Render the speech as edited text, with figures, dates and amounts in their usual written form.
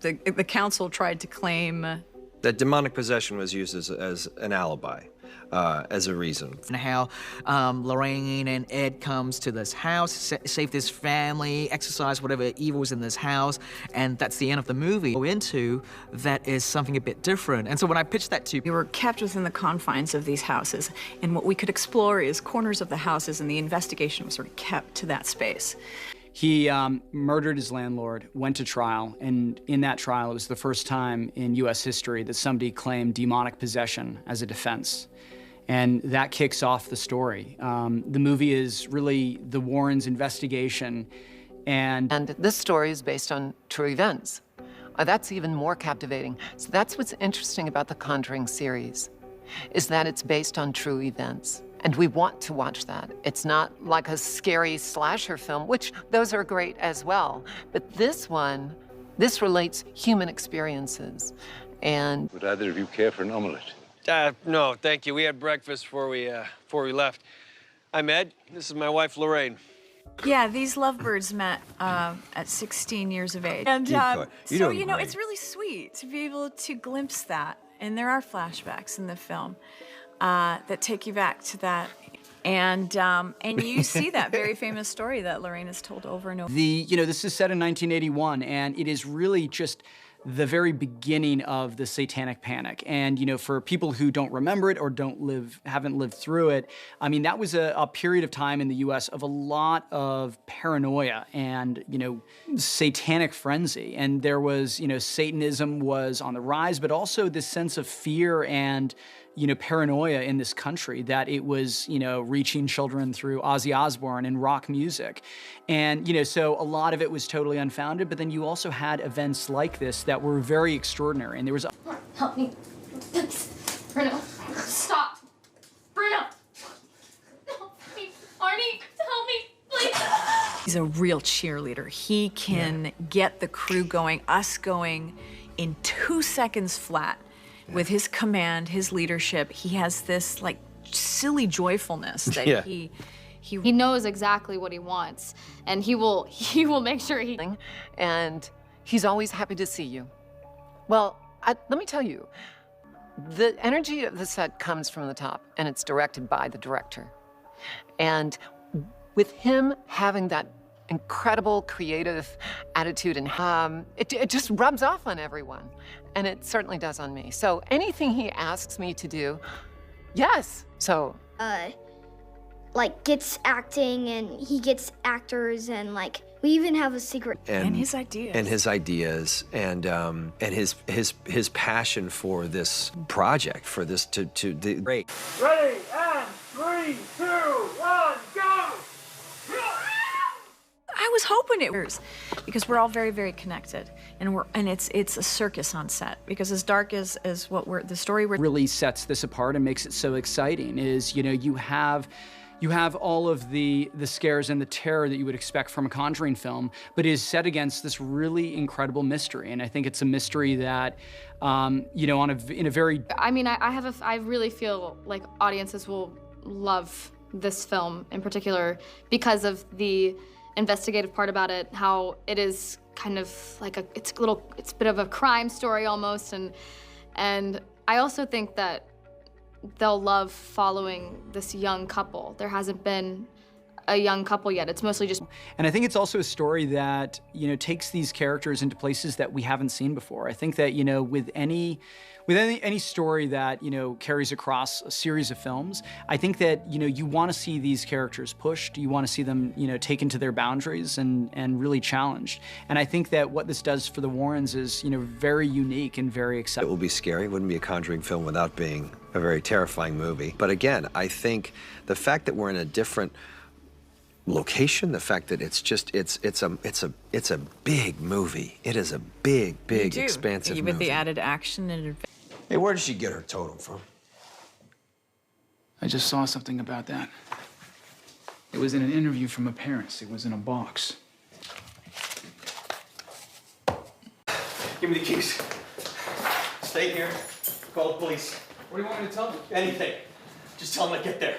The council tried to claim that demonic possession was used as an alibi, as a reason. And how Lorraine and Ed comes to this house, save this family, exorcise whatever evil is in this house, and that's the end of the movie. Go into that is something a bit different. And so when I pitched that to we were kept within the confines of these houses, and what we could explore is corners of the houses, and the investigation was sort of kept to that space. He murdered his landlord, went to trial, and in that trial, it was the first time in U.S. history that somebody claimed demonic possession as a defense. And that kicks off the story. The movie is really the Warrens' investigation, and this story is based on true events. That's even more captivating. So that's what's interesting about the Conjuring series, is that it's based on true events. And we want to watch that. It's not like a scary slasher film, which those are great as well. But this one, this relates human experiences. And would either of you care for an omelet? No, thank you. We had breakfast before we left. I'm Ed. This is my wife, Lorraine. Yeah, these lovebirds met at 16 years of age. And so, you know, it's really sweet to be able to glimpse that. And there are flashbacks in the film that take you back to that. And you see that very famous story that Lorraine has told over and over. This is set in 1981, and it is really just the very beginning of the Satanic Panic. And, for people who don't remember it or haven't lived through it, I mean, that was a period of time in the US of a lot of paranoia and, satanic frenzy. And there was, Satanism was on the rise, but also this sense of fear and, paranoia in this country that it was, reaching children through Ozzy Osbourne and rock music. And, so a lot of it was totally unfounded, but then you also had events like this that were very extraordinary. And there was Help me. Bruno, stop. Bruno. Help me. Arnie, help me, please. He's a real cheerleader. He can get the crew going, us going in 2 seconds flat. With his command, his leadership, he has this like silly joyfulness that he knows exactly what he wants, and he will make sure he. And he's always happy to see you. Well, let me tell you, the energy of the set comes from the top, and it's directed by the director. And with him having that incredible creative attitude, and it just rubs off on everyone. And it certainly does on me. So anything he asks me to do, yes. So like gets acting, and he gets actors, and like we even have a secret. And his ideas. And his ideas, and his passion for this project, for this great. Ready, and 3, 2, 1, go! I was hoping it was, because we're all very, very connected, and it's a circus on set. Because as dark as the story really sets this apart and makes it so exciting is, you have all of the scares and the terror that you would expect from a Conjuring film, but is set against this really incredible mystery. And I think it's a mystery that, in a very. I mean, I really feel like audiences will love this film in particular because of the investigative part about it, how it is kind of like it's a bit of a crime story almost, and I also think that they'll love following this young couple. There hasn't been a young couple yet. It's mostly just. And I think it's also a story that, takes these characters into places that we haven't seen before. I think that, with any story that, carries across a series of films, I think that, you want to see these characters pushed. You want to see them, taken to their boundaries and really challenged. And I think that what this does for the Warrens is, very unique and very exciting. It will be scary. It wouldn't be a Conjuring film without being a very terrifying movie. But again, I think the fact that we're in a different location, the fact that it's a big movie. It is a big, expansive movie. With the added action and adventure. Hey, where did she get her totem from? I just saw something about that. It was in an interview from her parents. It was in a box. Give me the keys. Stay here. Call the police. What do you want me to tell them? Anything. Just tell them to get there.